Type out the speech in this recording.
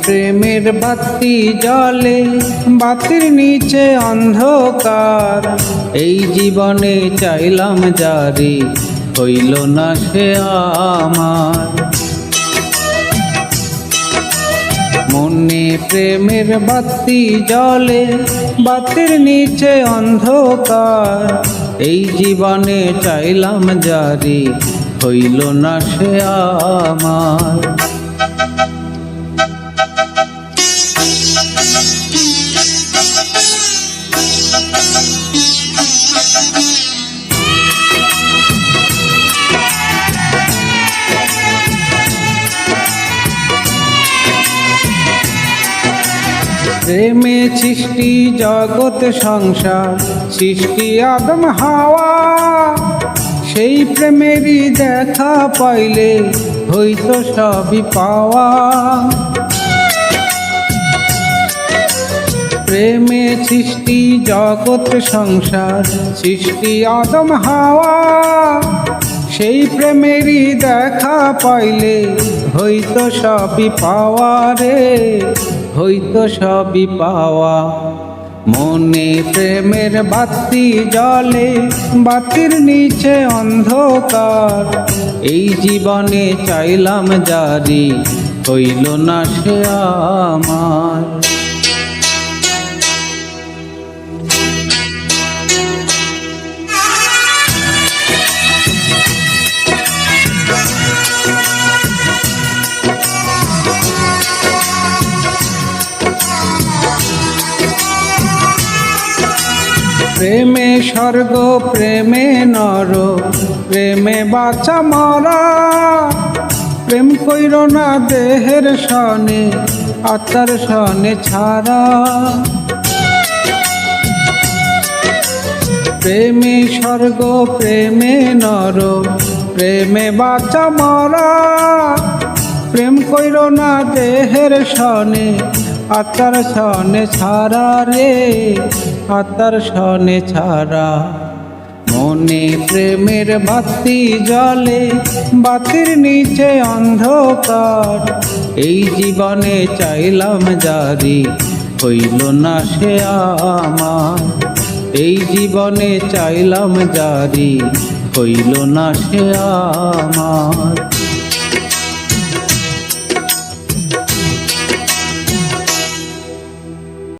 প্রেমের বাতি জ্বলে, বাতির নিচে অন্ধকার। এই জীবনে চাইলাম যারে, হইল না সে আমার। মনে প্রেমের বাতি জ্বলে, বাতির নিচে অন্ধকার। এই জীবনে চাইলাম যারে, হইল না সে আমার। প্রেমে সৃষ্টি জগৎ সংসার, সৃষ্টি আদম হাওয়া। সেই প্রেমেরই দেখা পাইলে হইতো সবই পাওয়া। প্রেমে সৃষ্টি জগৎ সংসার, সৃষ্টি আদম হাওয়া। সেই প্রেমেরই দেখা পাইলে হইতো সবই পাওয়া রে, হইতো সবই পাওয়া। মনে প্রেমের বাতি জ্বলে, বাতির নিচে অন্ধকার। এই জীবনে চাইলাম যারে, হইল না সে আমার। প্রেমে স্বর্গ, প্রেমে নর, প্রেমে বাঁচা মরা। প্রেম কইর না দেহের সনে, আত্মার সনে ছাড়া। প্রেমে স্বর্গ, প্রেমে নর, প্রেমে বাঁচা মরা। প্রেম কইর না দেহের সনে, আত্মার সনে ছাড়া রে, আত্মার সনে ছাড়া। মনে প্রেমের বাতি জ্বলে, বাতির নিচে অন্ধকার। এই জীবনে চাইলাম যারে, হইল না সে আমার। এই জীবনে চাইলাম যারে, হইল না সে আমার।